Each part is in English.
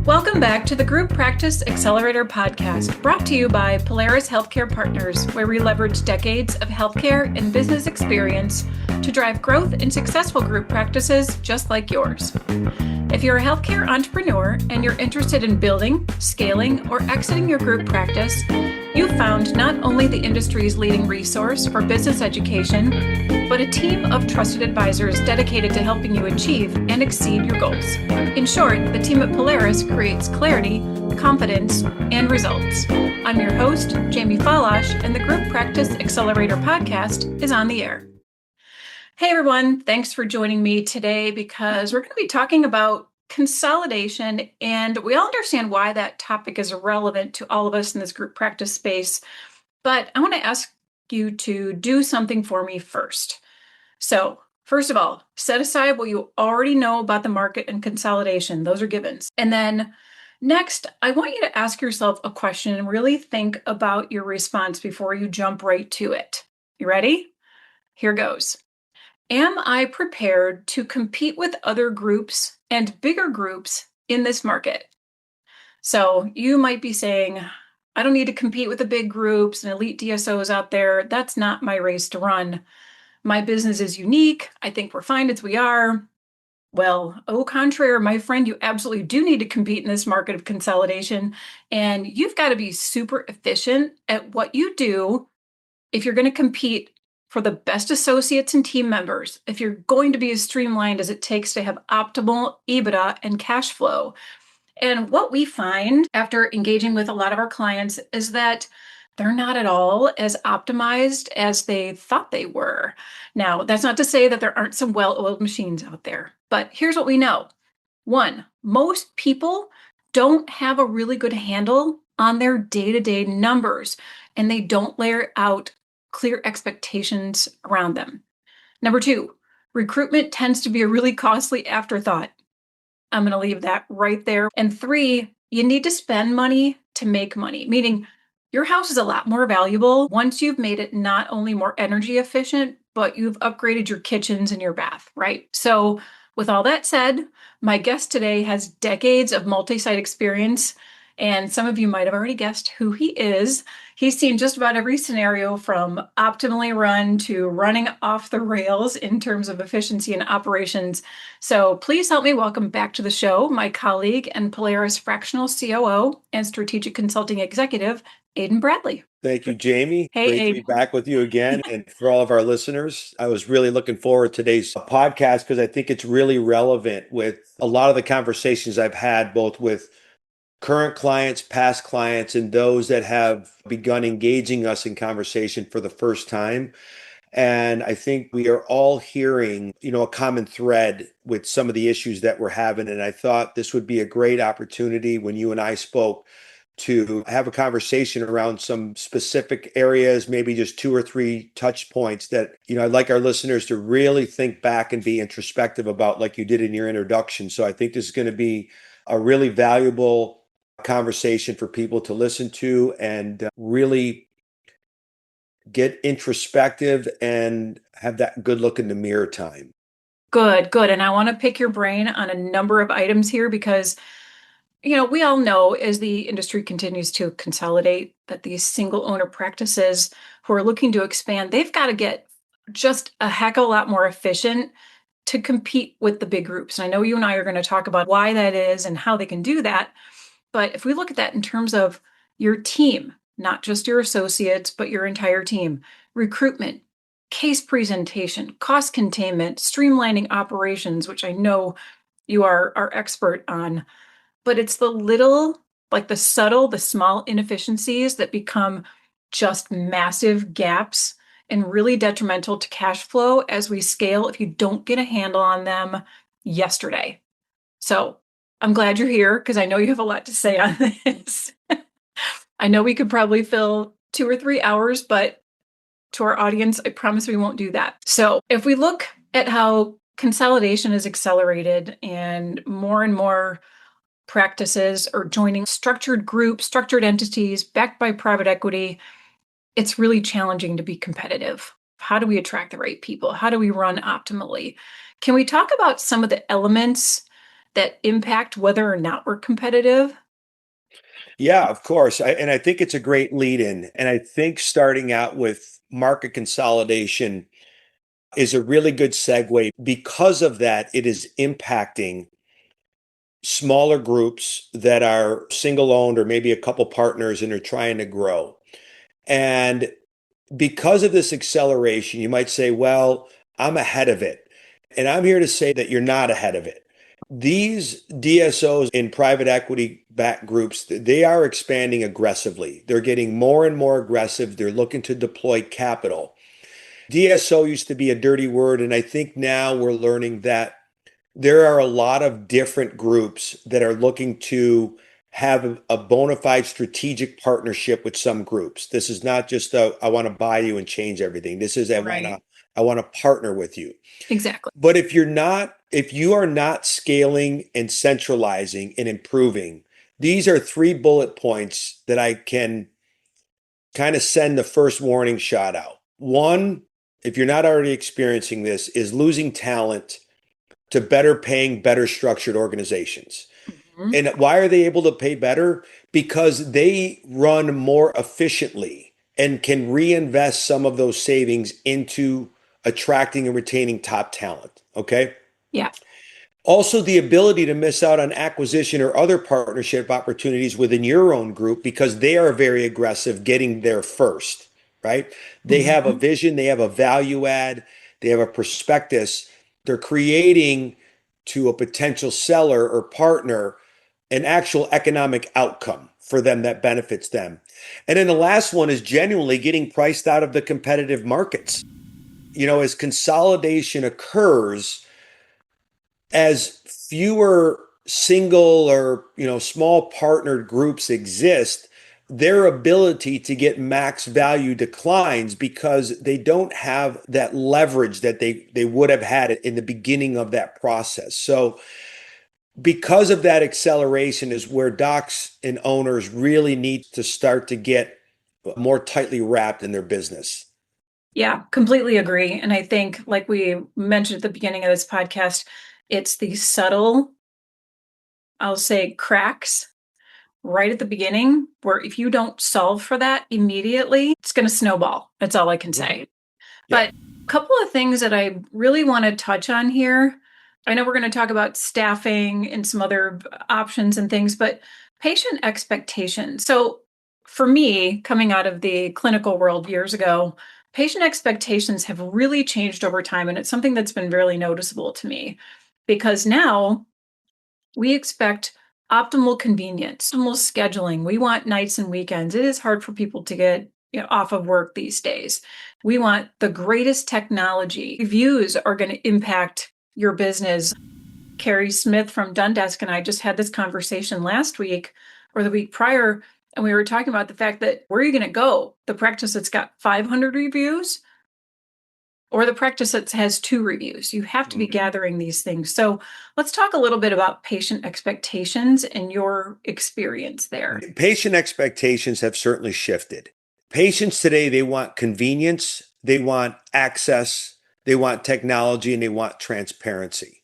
Welcome back to the Group Practice Accelerator Podcast, brought to you by Polaris Healthcare Partners, where we leverage decades of healthcare and business experience to drive growth in successful group practices just like yours. If you're a healthcare entrepreneur and you're interested in building, scaling, or exiting your group practice, you've found not only the industry's leading resource for business education, but a team of trusted advisors dedicated to helping you achieve and exceed your goals. In short, the team at Polaris creates clarity, confidence, and results. I'm your host, Jamie Falash, and the Group Practice Accelerator Podcast is on the air. Hey everyone, thanks for joining me today because we're going to be talking about consolidation, and we all understand why that topic is relevant to all of us in this group practice space. But I want to ask you to do something for me first. So, first of all, set aside what you already know about the market and consolidation. Those are givens. And then next, I want you to ask yourself a question and really think about your response before you jump right to it. You ready? Here goes. Am I prepared to compete with other groups and bigger groups in this market? So you might be saying, I don't need to compete with the big groups and elite DSOs out there. That's not my race to run. My business is unique. I think we're fine as we are. Well, au contraire, my friend, you absolutely do need to compete in this market of consolidation. And you've got to be super efficient at what you do if you're going to compete for the best associates and team members, if you're going to be as streamlined as it takes to have optimal EBITDA and cash flow. And what we find after engaging with a lot of our clients is that they're not at all as optimized as they thought they were. Now, that's not to say that there aren't some well-oiled machines out there, but here's what we know. One, most people don't have a really good handle on their day-to-day numbers, and they don't layer out clear expectations around them. Number two, recruitment tends to be a really costly afterthought. I'm going to leave that right there. And three, you need to spend money to make money, meaning your house is a lot more valuable once you've made it not only more energy efficient, but you've upgraded your kitchens and your bath, right? So with all that said, my guest today has decades of multi-site experience, and some of you might have already guessed who he is. He's seen just about every scenario from optimally run to running off the rails in terms of efficiency and operations. So please help me welcome back to the show my colleague and Polaris Fractional COO and Strategic Consulting Executive, Adin Bradley. Thank you, Jamie. Hey, Great Adin. to be back with you again. And for all of our listeners, I was really looking forward to today's podcast because I think it's really relevant with a lot of the conversations I've had, both with current clients, past clients, and those that have begun engaging us in conversation for the first time. And I think we are all hearing, a common thread with some of the issues that we're having. And I thought this would be a great opportunity when you and I spoke to have a conversation around some specific areas, maybe just 2 or 3 touch points that, I'd like our listeners to really think back and be introspective about, like you did in your introduction. So I think this is going to be a really valuable conversation for people to listen to and really get introspective and have that good look in the mirror time. Good. And I want to pick your brain on a number of items here because, we all know as the industry continues to consolidate that these single owner practices who are looking to expand, they've got to get just a heck of a lot more efficient to compete with the big groups. And I know you and I are going to talk about why that is and how they can do that. But if we look at that in terms of your team, not just your associates, but your entire team, recruitment, case presentation, cost containment, streamlining operations, which I know you are expert on, but it's the little, like the subtle, the small inefficiencies that become just massive gaps and really detrimental to cash flow as we scale if you don't get a handle on them yesterday. So I'm glad you're here because I know you have a lot to say on this. I know we could probably fill 2 or 3 hours, but to our audience, I promise we won't do that. So if we look at how consolidation is accelerated and more practices are joining structured groups, structured entities backed by private equity, it's really challenging to be competitive. How do we attract the right people? How do we run optimally? Can we talk about some of the elements that impact whether or not we're competitive? Yeah, of course. And I think it's a great lead in. And I think starting out with market consolidation is a really good segue. Because of that, it is impacting smaller groups that are single owned or maybe a couple partners and are trying to grow. And because of this acceleration, you might say, well, I'm ahead of it. And I'm here to say that you're not ahead of it. These DSOs in private equity backed groups, they are expanding aggressively. They're getting more and more aggressive. They're looking to deploy capital. DSO used to be a dirty word. And I think now we're learning that there are a lot of different groups that are looking to have a bona fide strategic partnership with some groups. This is not just I want to buy you and change everything. This is Right. I want to partner with you. Exactly. But if you are not scaling and centralizing and improving, these are 3 bullet points that I can kind of send the first warning shot out. One, if you're not already experiencing this, is losing talent to better paying, better structured organizations. Mhm. And why are they able to pay better? Because they run more efficiently and can reinvest some of those savings into attracting and retaining top talent. Okay. Yeah. Also, the ability to miss out on acquisition or other partnership opportunities within your own group because they are very aggressive getting there first, right? They have a Mhm. vision, they have a value add, they have a prospectus. They're creating to a potential seller or partner an actual economic outcome for them that benefits them. And then the last one is genuinely getting priced out of the competitive markets. As consolidation occurs, as fewer single or small partnered groups exist, their ability to get max value declines because they don't have that leverage that they would have had in the beginning of that process. So because of that acceleration is where docs and owners really need to start to get more tightly wrapped in their business. Yeah, completely agree. And I think, like we mentioned at the beginning of this podcast, it's the subtle, I'll say, cracks right at the beginning where if you don't solve for that immediately, it's going to snowball. That's all I can Mhm. say. Yeah. But a couple of things that I really want to touch on here. I know we're going to talk about staffing and some other options and things, but patient expectations. So, for me, coming out of the clinical world years ago, patient expectations have really changed over time. And it's something that's been really noticeable to me because now we expect optimal convenience, optimal scheduling. We want nights and weekends. It is hard for people to get off of work these days. We want the greatest technology. Reviews are going to impact your business. Carrie Smith from Dundesk and I just had this conversation last week or the week prior, and we were talking about the fact that where are you going to go? The practice that's got 500 reviews or the practice that has 2 reviews. You have to be gathering these things. So let's talk a little bit about patient expectations and your experience there. Patient expectations have certainly shifted. Patients today, they want convenience, they want access, they want technology, and they want transparency.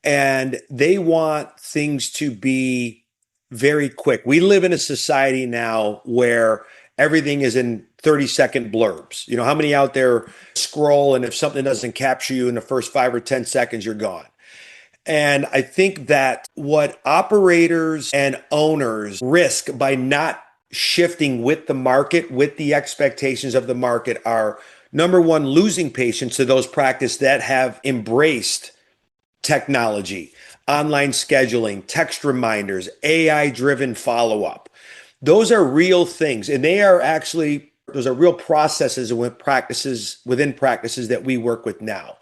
And they want things to be very quick. We live in a society now where everything is in 30-second blurbs. How many out there scroll, and if something doesn't capture you in the first 5 or 10 seconds, you're gone. And I think that what operators and owners risk by not shifting with the market, with the expectations of the market, are number one, losing patients to those practices that have embraced technology, online scheduling, text reminders, AI driven follow up. Those are real things. And those are real processes within practices that we work with now.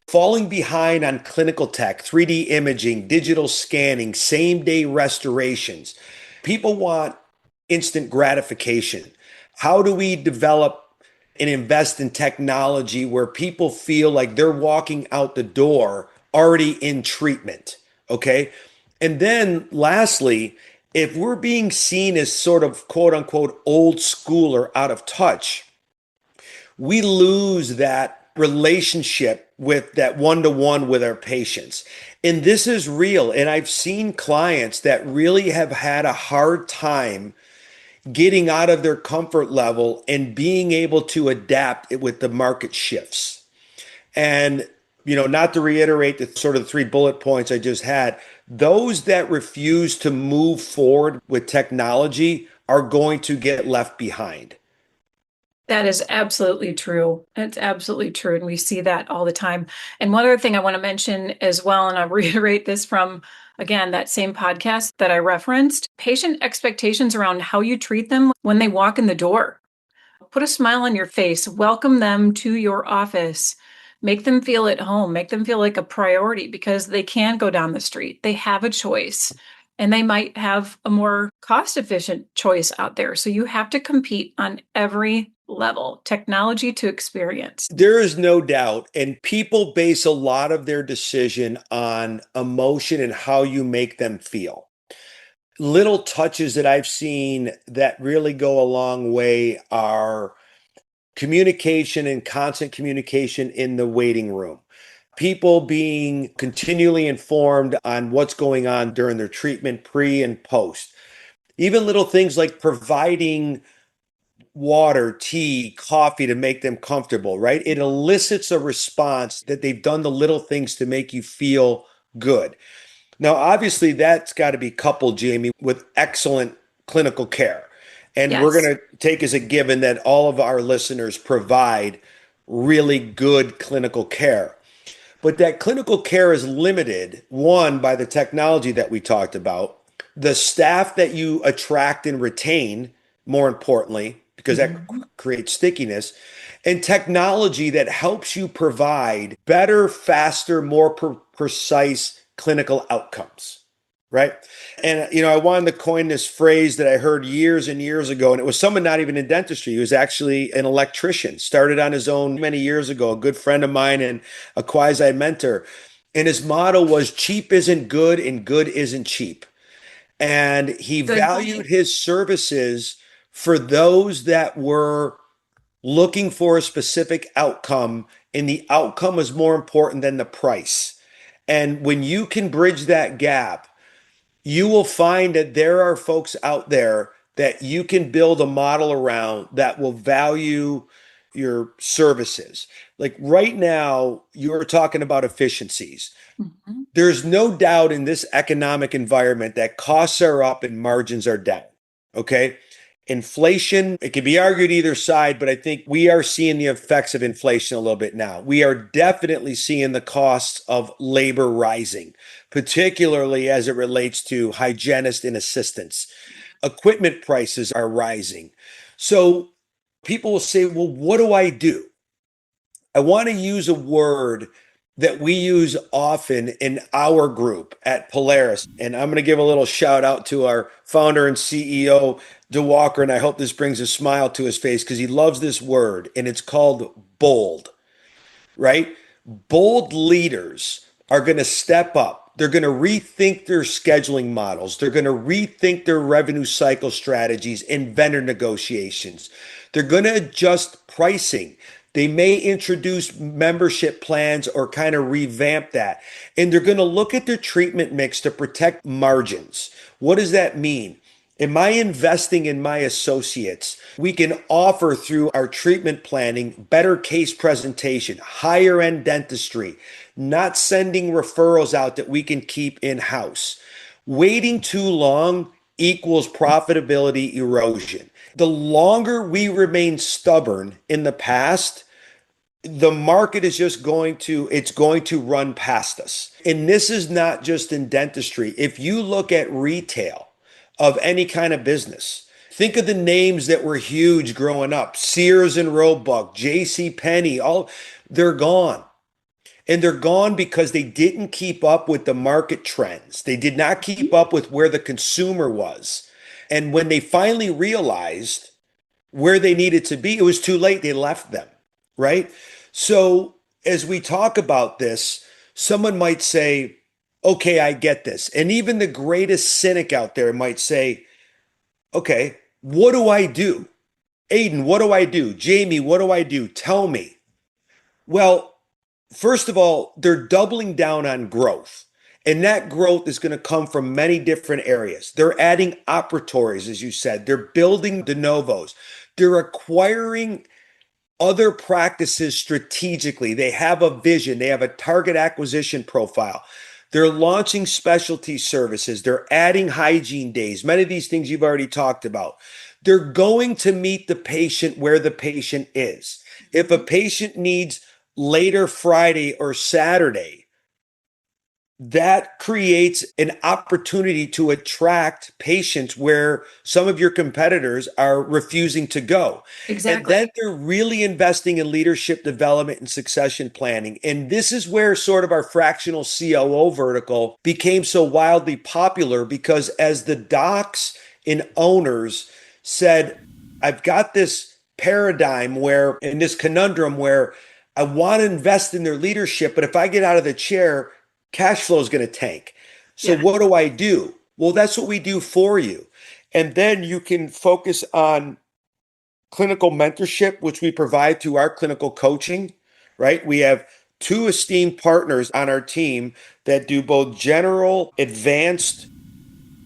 Falling behind on clinical tech, 3D imaging, digital scanning, same day restorations. People want instant gratification. How do we develop and invest in technology where people feel like they're walking out the door already in treatment? Okay. And then lastly, if we're being seen as sort of quote unquote old school or out of touch, we lose that relationship with that one-to-one with our patients. And this is real. And I've seen clients that really have had a hard time getting out of their comfort level and being able to adapt it with the market shifts. And, not to reiterate the sort of three bullet points I just had, those that refuse to move forward with technology are going to get left behind. That is absolutely true. It's absolutely true. And we see that all the time. And one other thing I want to mention as well, and I'll reiterate this from, again, that same podcast that I referenced, patient expectations around how you treat them when they walk in the door. Put a smile on your face, welcome them to your office, make them feel at home, make them feel like a priority because they can go down the street. They have a choice. And they might have a more cost-efficient choice out there. So you have to compete on every level, technology to experience. There is no doubt. And people base a lot of their decision on emotion and how you make them feel. Little touches that I've seen that really go a long way are communication and constant communication in the waiting room. People being continually informed on what's going on during their treatment, pre and post. Even little things like providing water, tea, coffee to make them comfortable, right? It elicits a response that they've done the little things to make you feel good. Now, obviously, that's got to be coupled, Jamie, with excellent clinical care. And Yes. We're going to take as a given that all of our listeners provide really good clinical care. But that clinical care is limited, one, by the technology that we talked about, the staff that you attract and retain, more importantly, because that creates stickiness, and technology that helps you provide better, faster, more precise clinical outcomes, right? And, I wanted to coin this phrase that I heard years and years ago, and it was someone not even in dentistry. He was actually an electrician, started on his own many years ago, a good friend of mine and a quasi mentor. And his motto was cheap isn't good and good isn't cheap. And he valued his services for those that were looking for a specific outcome, and the outcome was more important than the price. And when you can bridge that gap, you will find that there are folks out there that you can build a model around that will value your services. Like right now, you're talking about efficiencies. Mhm. There's no doubt in this economic environment that costs are up and margins are down. Okay. Inflation, it can be argued either side, but I think we are seeing the effects of inflation a little bit now. We are definitely seeing the costs of labor rising, particularly as it relates to hygienists and assistants. Equipment prices are rising. So people will say, well, what do I do? I want to use a word that we use often in our group at Polaris. And I'm going to give a little shout out to our founder and CEO, DeWalker. And I hope this brings a smile to his face because he loves this word. And it's called bold, right? Bold leaders are going to step up. They're going to rethink their scheduling models. They're going to rethink their revenue cycle strategies and vendor negotiations. They're going to adjust pricing. They may introduce membership plans or kind of revamp that. And they're going to look at their treatment mix to protect margins. What does that mean? Am I investing in my associates? We can offer through our treatment planning better case presentation, higher end dentistry, not sending referrals out that we can keep in-house. Waiting too long equals profitability erosion. The longer we remain stubborn in the past, the market is just it's going to run past us. And this is not just in dentistry. If you look at retail of any kind of business, think of the names that were huge growing up, Sears and Roebuck, J.C. Penney, they're gone. And they're gone because they didn't keep up with the market trends. They did not keep up with where the consumer was. And when they finally realized where they needed to be, it was too late. They left them, right? So as we talk about this, someone might say, okay, I get this. And even the greatest cynic out there might say, okay, what do I do? Adin, what do I do? Jamie, what do I do? Tell me. Well, first of all, they're doubling down on growth. And that growth is going to come from many different areas. They're adding operatories, as you said. They're building de novos. They're acquiring other practices strategically. They have a vision, they have a target acquisition profile. They're launching specialty services. They're adding hygiene days. Many of these things you've already talked about. They're going to meet the patient where the patient is. If a patient needs later Friday or Saturday, that creates an opportunity to attract patients where some of your competitors are refusing to go. And Exactly. then they're really investing in leadership development and succession planning. And this is where sort of our fractional COO vertical became so wildly popular, because as the docs and owners said, I've got this paradigm where, in this conundrum where I want to invest in their leadership, but if I get out of the chair, cash flow is going to tank. So Yeah. what do I do? Well, that's what we do for you. And then you can focus on clinical mentorship, which we provide through our clinical coaching, right? We have two esteemed partners on our team that do both general, advanced,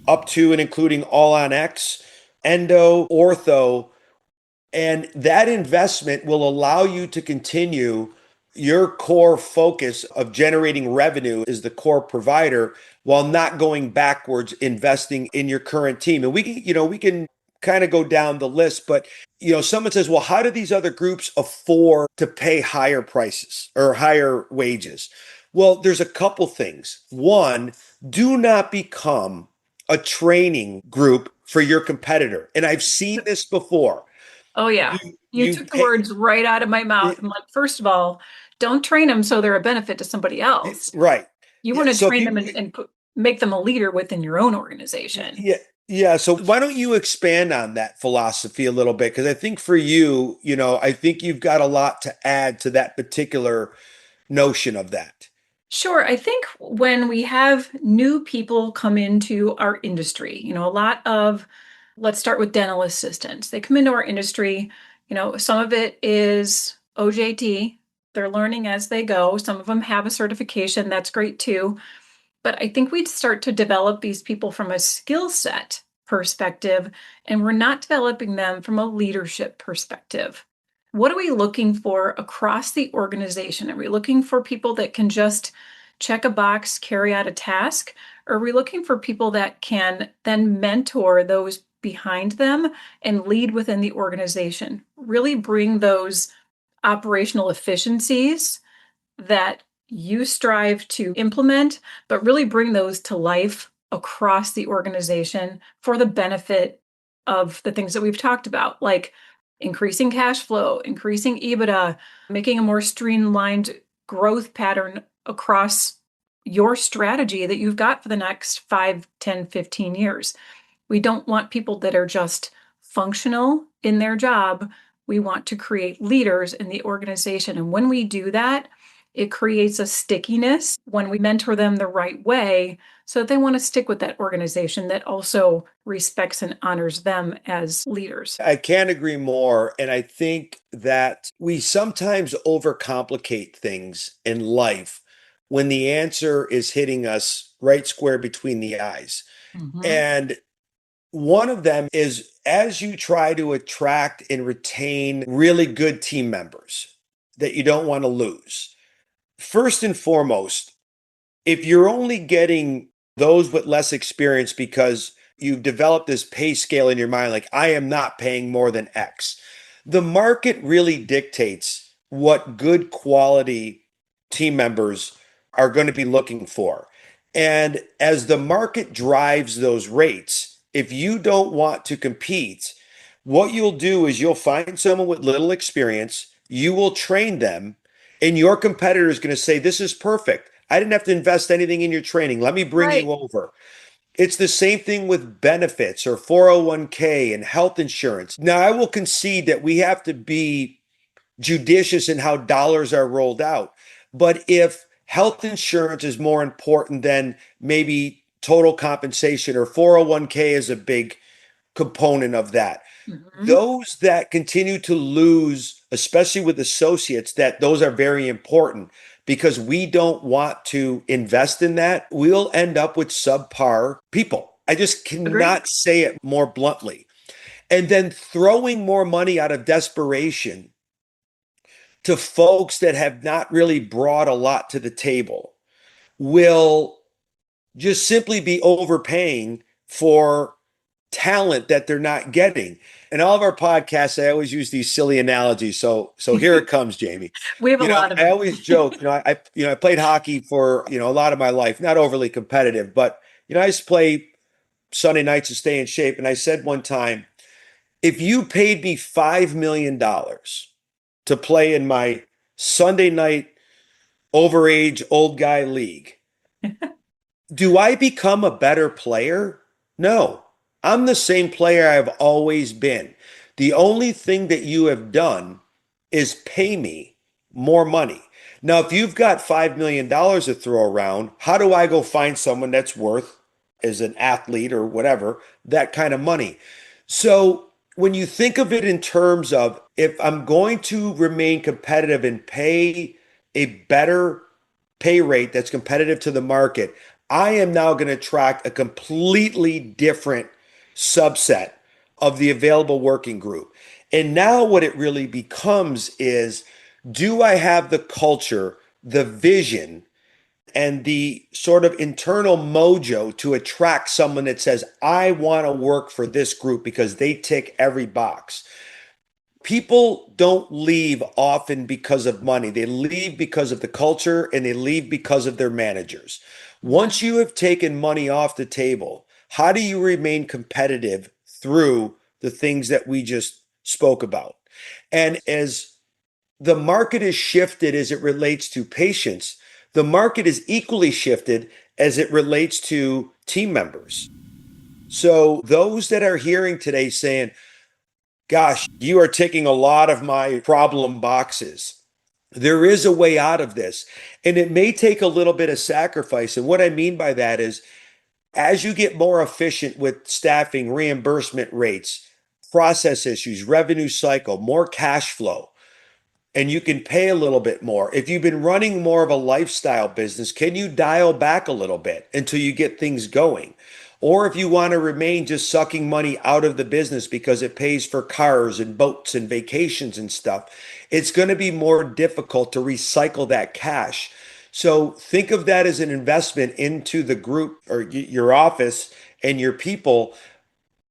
up to and including all on X, endo, ortho, and that investment will allow you to continue your core focus of generating revenue as the core provider while not going backwards investing in your current team. And we can kind of go down the list, but someone says, well, how do these other groups afford to pay higher prices or higher wages? Well, there's a couple things. One, do not become a training group for your competitor. And I've seen this before. Oh, yeah. You You you took the pay words right out of my mouth. I'm like, first of all, don't train them so they're a benefit to somebody else. right. You Yeah. want to So train them and make them a leader within your own organization. yeah, yeah. So why don't you expand on that philosophy a little bit? Because I think for you, I think you've got a lot to add to that particular notion of that. Sure. I think when we have new people come into our industry, a lot of, let's start with dental assistants. They come into our industry, some of it is OJT. They're learning as they go. Some of them have a certification. That's great too. But I think we'd start to develop these people from a skill set perspective, and we're not developing them from a leadership perspective. What are we looking for across the organization? Are we looking for people that can just check a box, carry out a task? Or are we looking for people that can then mentor those behind them and lead within the organization? Really bring those operational efficiencies that you strive to implement, but really bring those to life across the organization for the benefit of the things that we've talked about, like increasing cash flow, increasing EBITDA, making a more streamlined growth pattern across your strategy that you've got for the next 5, 10, 15 years. We don't want people that are just functional in their job. We want to create leaders in the organization. And when we do that, it creates a stickiness when we mentor them the right way so that they want to stick with that organization that also respects and honors them as leaders. I can't agree more. And I think that we sometimes overcomplicate things in life when the answer is hitting us right square between the eyes. Mhm. And one of them is, as you try to attract and retain really good team members that you don't want to lose, first and foremost, if you're only getting those with less experience because you've developed this pay scale in your mind, like I am not paying more than X, the market really dictates what good quality team members are going to be looking for. And as the market drives those rates, if you don't want to compete, what you'll do is you'll find someone with little experience, you will train them, and your competitor is going to say, this is perfect. I didn't have to invest anything in your training. Let me bring Right. you over. It's the same thing with benefits or 401k and health insurance. Now, I will concede that we have to be judicious in how dollars are rolled out. But if health insurance is more important than maybe total compensation, or 401k is a big component of that, Mhm. those that continue to lose, especially with associates, that those are very important. because we don't want to invest in that, we'll end up with subpar people. I just Agreed. cannot say it more bluntly. And then throwing more money out of desperation to folks that have not really brought a lot to the table will just simply be overpaying for talent that they're not getting. In all of our podcasts, I always use these silly analogies. So here it comes, Jamie. We have a lot of I them. always joke, I played hockey for, a lot of my life, not overly competitive, but I used to play Sunday nights to stay in shape. And I said one time, if you paid me $5 million to play in my Sunday night overage old guy league, do I become a better player? No. I'm the same player I've always been. The only thing that you have done is pay me more money. Now, if you've got $5 million to throw around, how do I go find someone that's worth, as an athlete or whatever, that kind of money? So when you think of it in terms of, if I'm going to remain competitive and pay a better pay rate that's competitive to the market, I am now going to attract a completely different subset of the available working group. And now what it really becomes is, do I have the culture, the vision, and the sort of internal mojo to attract someone that says, I want to work for this group because they tick every box? People don't leave often because of money. They leave because of the culture, and they leave because of their managers. Once you have taken money off the table, how do you remain competitive through the things that we just spoke about? And as the market is shifted as it relates to patients, the market is equally shifted as it relates to team members. So those that are hearing today saying, gosh, you are ticking a lot of my problem boxes, there is a way out of this. And it may take a little bit of sacrifice. And what I mean by that is, as you get more efficient with staffing, reimbursement rates, process issues, revenue cycle, more cash flow, and you can pay a little bit more. If you've been running more of a lifestyle business, can you dial back a little bit until you get things going? Or if you want to remain just sucking money out of the business because it pays for cars and boats and vacations and stuff, it's going to be more difficult to recycle that cash. So think of that as an investment into the group or your office and your people.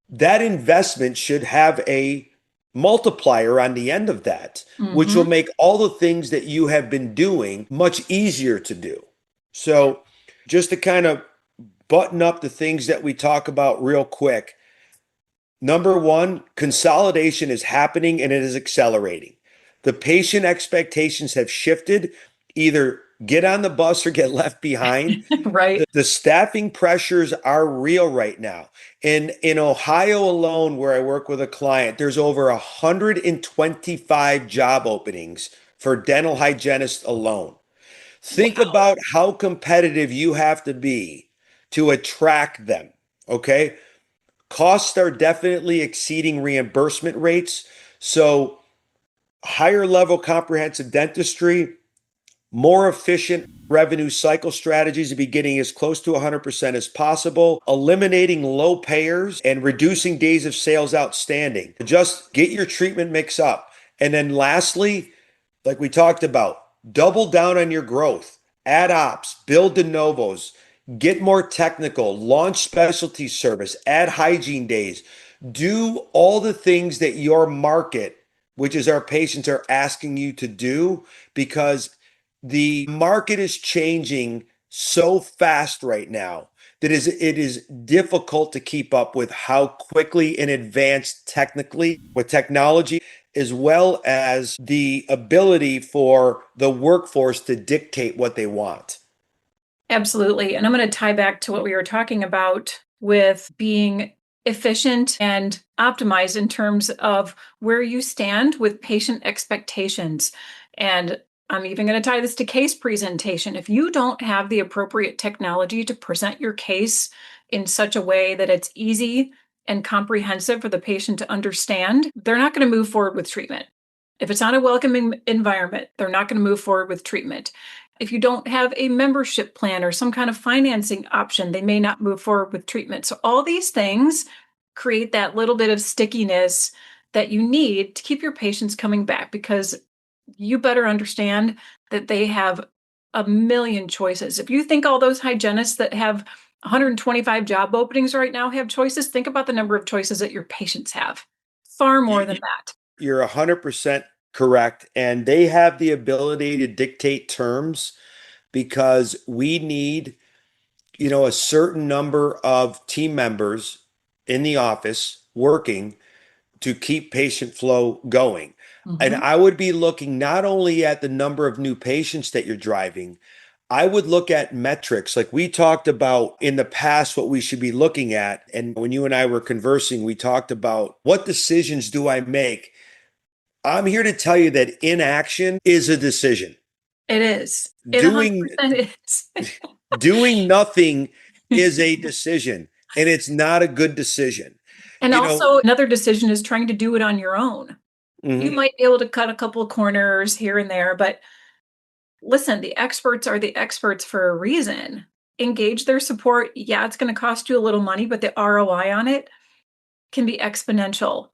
That investment should have a multiplier on the end of that, which will make all the things that you have been doing much easier to do. So just to kind of button up the things that we talk about real quick. Number one, consolidation is happening and it is accelerating. The patient expectations have shifted. Either get on the bus or get left behind. Right. The staffing pressures are real right now. In Ohio alone, where I work with a client, there's over 125 job openings for dental hygienists alone. Think about how competitive you have to be to attract them. Okay. Costs are definitely exceeding reimbursement rates. So, higher level comprehensive dentistry, more efficient revenue cycle strategies to be getting as close to 100% as possible, eliminating low payers and reducing days of sales outstanding. Just get your treatment mix up. And then lastly, like we talked about, double down on your growth, add ops, build de novos, get more technical, launch specialty service, add hygiene days, do all the things that your market, which is our patients, are asking you to do, because the market is changing so fast right now that it is difficult to keep up with how quickly and advanced technically with technology, as well as the ability for the workforce to dictate what they want. Absolutely. And I'm going to tie back to what we were talking about with being efficient and optimized in terms of where you stand with patient expectations. And I'm even going to tie this to case presentation. If you don't have the appropriate technology to present your case in such a way that it's easy and comprehensive for the patient to understand, they're not going to move forward with treatment. If it's not a welcoming environment, they're not going to move forward with treatment. If you don't have a membership plan or some kind of financing option, they may not move forward with treatment. So all these things create that little bit of stickiness that you need to keep your patients coming back, because you better understand that they have a million choices. If you think all those hygienists that have 125 job openings right now have choices, think about the number of choices that your patients have. Far more than that. You're 100% correct. And they have the ability to dictate terms because we need, a certain number of team members in the office working to keep patient flow going. And I would be looking not only at the number of new patients that you're driving, I would look at metrics like we talked about in the past, what we should be looking at. And when you and I were conversing, we talked about what decisions do I make? I'm here to tell you that inaction is a decision. It is. It Doing 100% is. doing nothing is a decision, and it's not a good decision. And also another decision is trying to do it on your own. You might be able to cut a couple of corners here and there, but listen, the experts are the experts for a reason. Engage their support. Yeah, it's going to cost you a little money, but the ROI on it can be exponential.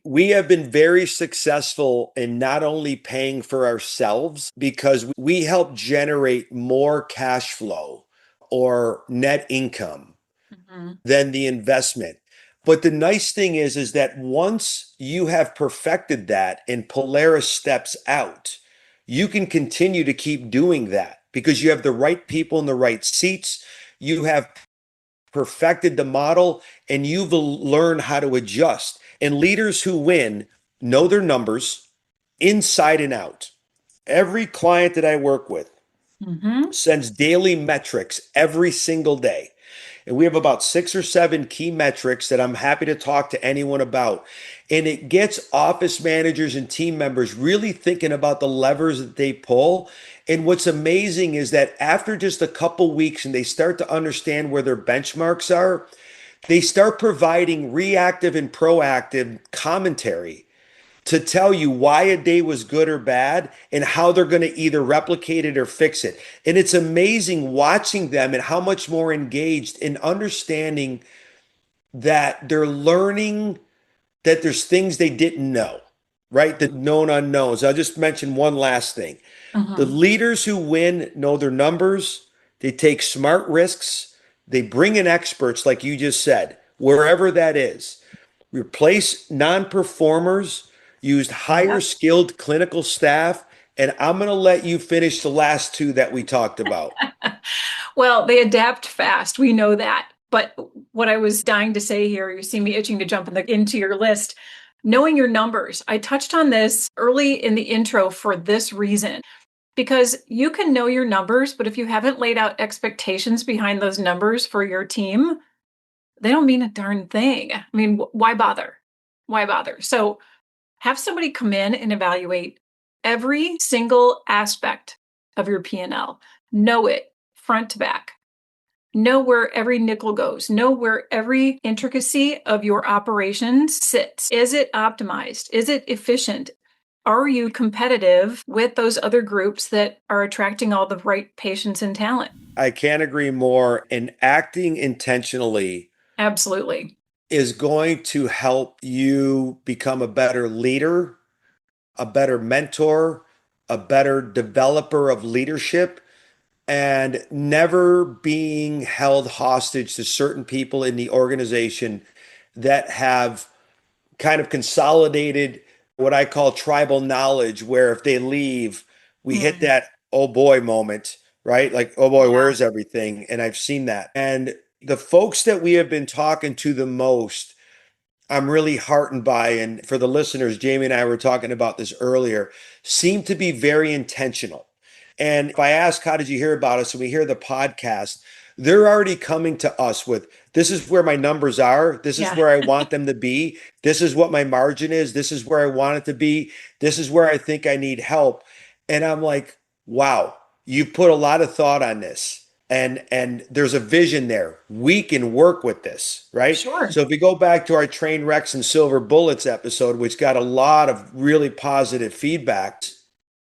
We have been very successful in not only paying for ourselves because we help generate more cash flow or net income than the investment. But the nice thing is that once you have perfected that and Polaris steps out, you can continue to keep doing that because you have the right people in the right seats. You have perfected the model and you've learned how to adjust. And leaders who win know their numbers inside and out. Every client that I work with sends daily metrics every single day. And we have about 6 or 7 key metrics that I'm happy to talk to anyone about. And it gets office managers and team members really thinking about the levers that they pull. And what's amazing is that after just a couple weeks and they start to understand where their benchmarks are, they start providing reactive and proactive commentary to tell you why a day was good or bad and how they're going to either replicate it or fix it. And it's amazing watching them and how much more engaged in understanding that they're learning that there's things they didn't know, right? The known unknowns. I'll just mention one last thing. The leaders who win know their numbers. They take smart risks. They bring in experts, like you just said, wherever that is. Replace non-performers, use higher skilled clinical staff, and I'm going to let you finish the last 2 that we talked about. Well, they adapt fast. We know that. But what I was dying to say here, you see me itching to jump into your list, knowing your numbers. I touched on this early in the intro for this reason. Because you can know your numbers, but if you haven't laid out expectations behind those numbers for your team, they don't mean a darn thing. I mean, why bother? Why bother? So have somebody come in and evaluate every single aspect of your P&L. Know it front to back. Know where every nickel goes. Know where every intricacy of your operations sits. Is it optimized? Is it efficient? Are you competitive with those other groups that are attracting all the right patients and talent? I can't agree more. And acting intentionally Absolutely is going to help you become a better leader, a better mentor, a better developer of leadership, and never being held hostage to certain people in the organization that have kind of consolidated what I call tribal knowledge, where if they leave, we hit that oh boy moment, right? Like, oh boy, where's everything? And I've seen that. And the folks that we have been talking to the most, I'm really heartened by, and for the listeners, Jamie and I were talking about this earlier, seem to be very intentional. And if I ask, how did you hear about us? And we hear the podcast, they're already coming to us with, this is where my numbers are. This is where I want them to be. This is what my margin is. This is where I want it to be. This is where I think I need help. And I'm like, wow, you've put a lot of thought on this. And there's a vision there. We can work with this, right? Sure. So if we go back to our train wrecks and silver bullets episode, which got a lot of really positive feedback,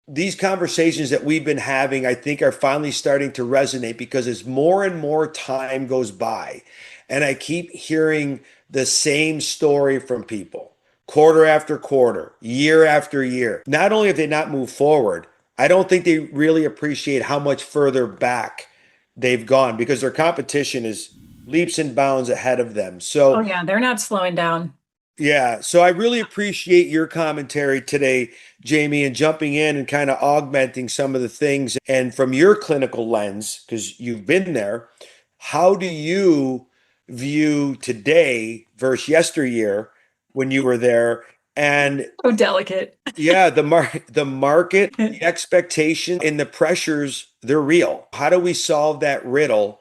these conversations that we've been having, I think, are finally starting to resonate because as more and more time goes by, and I keep hearing the same story from people quarter after quarter, year after year. Not only have they not moved forward, I don't think they really appreciate how much further back they've gone because their competition is leaps and bounds ahead of them. Oh, So, yeah, they're not slowing down. yeah, so I really appreciate your commentary today, Jamie, and jumping in and kind of augmenting some of the things. And from your clinical lens, because you've been there, how do you view today versus yesteryear when you were there? And So delicate. yeah, the market, the expectation, and the pressures, they're real. How do we solve that riddle?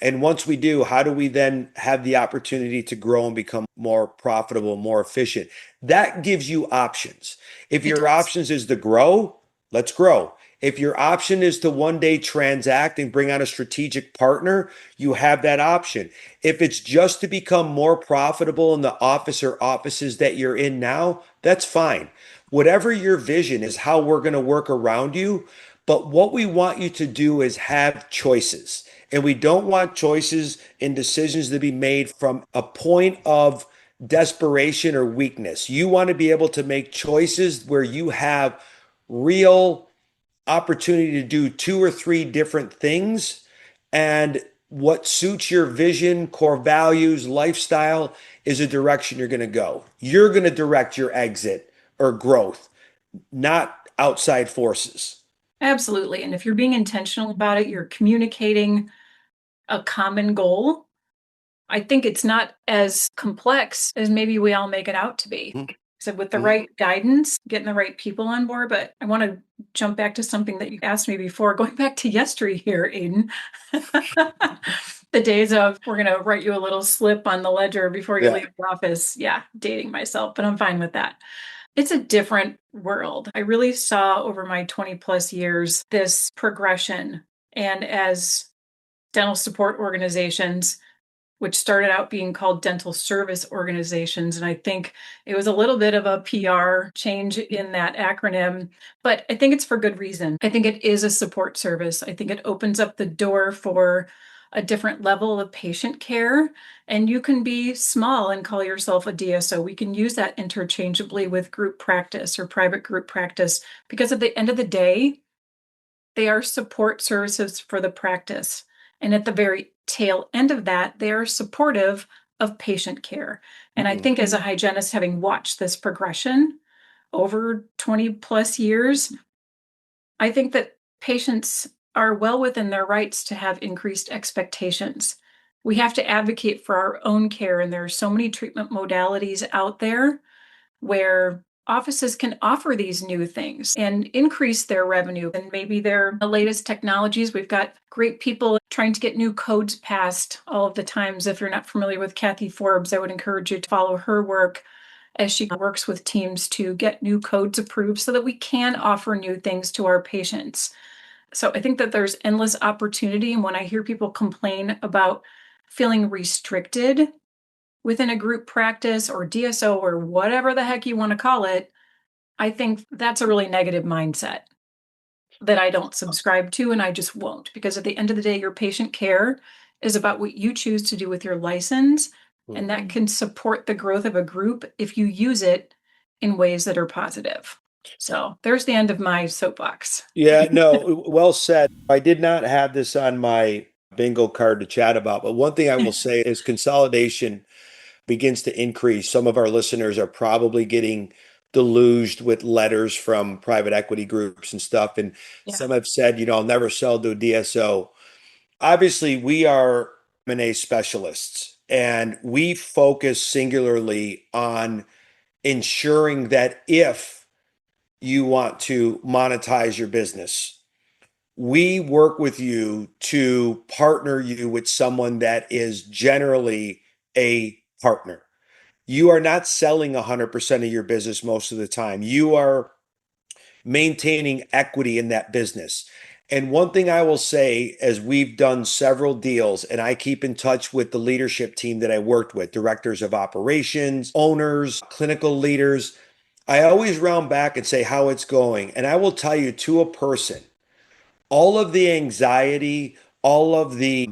And once we do, how do we then have the opportunity to grow and become more profitable, more efficient? That gives you options. If It your does. options is to grow, let's grow. If your option is to one day transact and bring on a strategic partner, you have that option. If it's just to become more profitable in the office or offices that you're in now, that's fine. Whatever your vision is, how we're going to work around you. But what we want you to do is have choices. And we don't want choices and decisions to be made from a point of desperation or weakness. You want to be able to make choices where you have real opportunity to do two or three different things. And what suits your vision, core values, lifestyle is a direction you're going to go. You're going to direct your exit or growth, not outside forces. Absolutely. And if you're being intentional about it, you're communicating a common goal. I think it's not as complex as maybe we all make it out to be. So with the Mhm. right guidance, getting the right people on board. But I want to jump back to something that you asked me before, going back to yesteryear, Aiden. The days of we're going to write you a little slip on the ledger before you Yeah. leave the office. Yeah, dating myself, but I'm fine with that. It's a different world. I really saw over my 20 plus years this progression. And as dental support organizations, which started out being called dental service organizations. And I think it was a little bit of a PR change in that acronym, but I think it's for good reason. I think it is a support service. I think it opens up the door for a different level of patient care. And you can be small and call yourself a DSO. We can use that interchangeably with group practice or private group practice because at the end of the day, they are support services for the practice. And at the very tail end of that, they are supportive of patient care. And I think as a hygienist, having watched this progression over 20 plus years, I think that patients are well within their rights to have increased expectations. We have to advocate for our own care, and there are so many treatment modalities out there where offices can offer these new things and increase their revenue and maybe their the latest technologies. We've got great people trying to get new codes passed all of the times. If you're not familiar with Kathy Forbes, I would encourage you to follow her work as she works with teams to get new codes approved so that we can offer new things to our patients. So I think that there's endless opportunity. And when I hear people complain about feeling restricted within a group practice or DSO or whatever the heck you want to call it, I think that's a really negative mindset that I don't subscribe to and I just won't. Because at the end of the day, your patient care is about what you choose to do with your license, and that can support the growth of a group if you use it in ways that are positive. So there's the end of my soapbox. Yeah, no, well said. I did not have this on my bingo card to chat about, but one thing I will say is consolidation begins to increase. Some of our listeners are probably getting deluged with letters from private equity groups and stuff. And Yeah. some have said, I'll never sell to a DSO. Obviously, we are M&A specialists and we focus singularly on ensuring that if you want to monetize your business, we work with you to partner you with someone that is generally a partner. You are not selling 100% of your business most of the time. You are maintaining equity in that business. And one thing I will say, as we've done several deals, and I keep in touch with the leadership team that I worked with, directors of operations, owners, clinical leaders, I always round back and say how it's going. And I will tell you to a person, all of the anxiety, all of the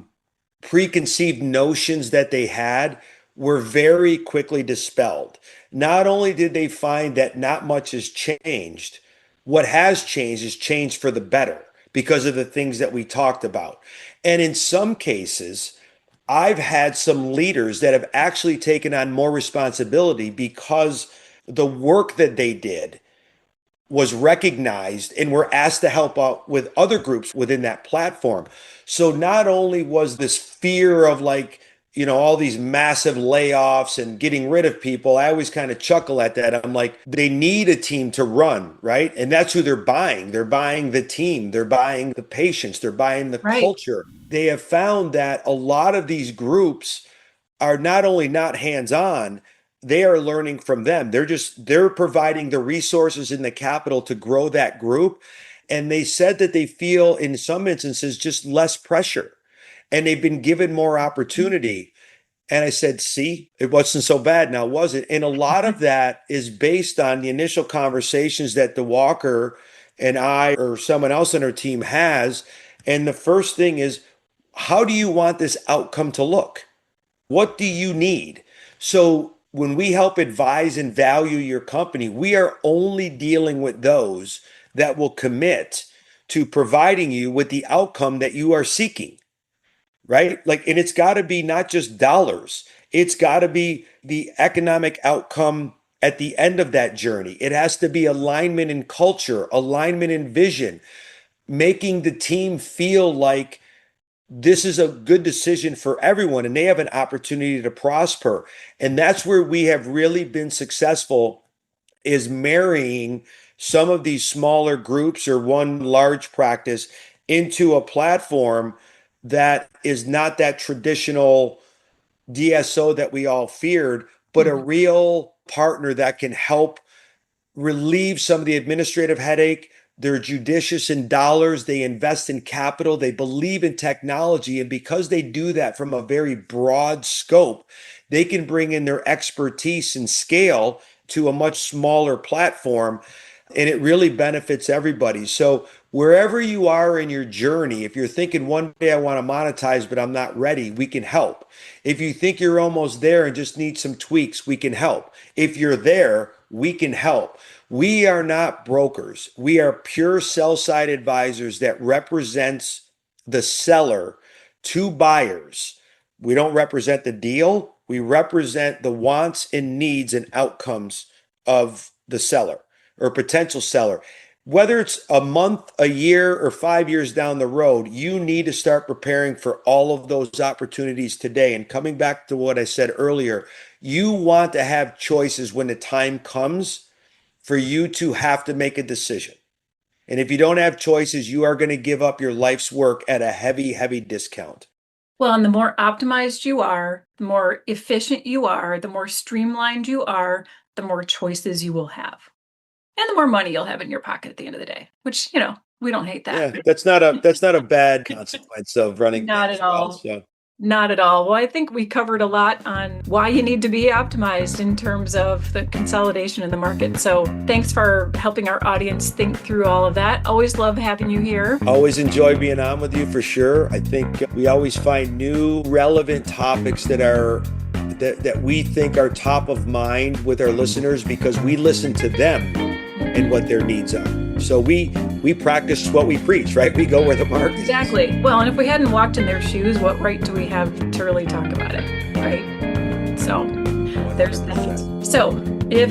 preconceived notions that they had were very quickly dispelled. Not only did they find that not much has changed, what has changed is changed for the better because of the things that we talked about. And in some cases, I've had some leaders that have actually taken on more responsibility because the work that they did was recognized and were asked to help out with other groups within that platform. So not only was this fear of all these massive layoffs and getting rid of people, I always kind of chuckle at that. I'm like, they need a team to run, right? And that's who they're buying. They're buying the team, they're buying the patience, they're buying the culture. They have found that a lot of these groups are not only not hands-on, they are learning from them. They're providing the resources and the capital to grow that group. And they said that they feel in some instances just less pressure and they've been given more opportunity. And I said, see, it wasn't so bad now, was it? And a lot of that is based on the initial conversations that the Walker and I or someone else on our team has. And the first thing is, how do you want this outcome to look? What do you need? So when we help advise and value your company, we are only dealing with those that will commit to providing you with the outcome that you are seeking, right? And it's got to be not just dollars. It's got to be the economic outcome at the end of that journey. It has to be alignment in culture, alignment in vision, making the team feel like this is a good decision for everyone and they have an opportunity to prosper. And that's where we have really been successful, is marrying some of these smaller groups or one large practice into a platform that is not that traditional DSO that we all feared, but a real partner that can help relieve some of the administrative headache. They're judicious in dollars. They invest in capital. They believe in technology. And because they do that from a very broad scope, they can bring in their expertise and scale to a much smaller platform. And it really benefits everybody. So wherever you are in your journey, if you're thinking one day I want to monetize, but I'm not ready, we can help. If you think you're almost there and just need some tweaks, we can help. If you're there, we can help. We are not brokers. We are pure sell-side advisors that represents the seller to buyers. We don't represent the deal. We represent the wants and needs and outcomes of the seller or potential seller. Whether it's a month, a year, or 5 years down the road, you need to start preparing for all of those opportunities today. And coming back to what I said earlier, you want to have choices when the time comes for you to have to make a decision. And if you don't have choices, you are going to give up your life's work at a heavy, heavy discount. Well, and the more optimized you are, the more efficient you are, the more streamlined you are, the more choices you will have. And the more money you'll have in your pocket at the end of the day, which, we don't hate that. Yeah, that's not a bad consequence of running. Not at all. So. Not at all. Well, I think we covered a lot on why you need to be optimized in terms of the consolidation in the market. So thanks for helping our audience think through all of that. Always love having you here. Always enjoy being on with you for sure. I think we always find new relevant topics that we think are top of mind with our listeners because we listen to them and what their needs are. So we practice what we preach, right? We go where the market is. Exactly. Well, and if we hadn't walked in their shoes, what right do we have to really talk about it, right? So there's that. So if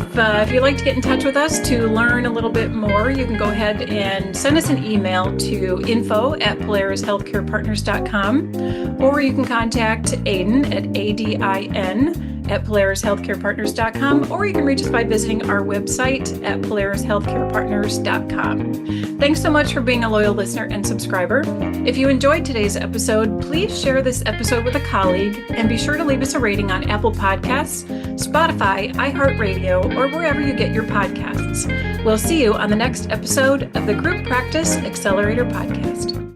you'd like to get in touch with us to learn a little bit more, you can go ahead and send us an email to info@polarishealthcarepartners.com, or you can contact Adin at ADIN@polarishealthcarepartners.com, or you can reach us by visiting our website at polarishealthcarepartners.com. Thanks so much for being a loyal listener and subscriber. If you enjoyed today's episode, please share this episode with a colleague and be sure to leave us a rating on Apple Podcasts, Spotify, iHeartRadio, or wherever you get your podcasts. We'll see you on the next episode of the Group Practice Accelerator Podcast.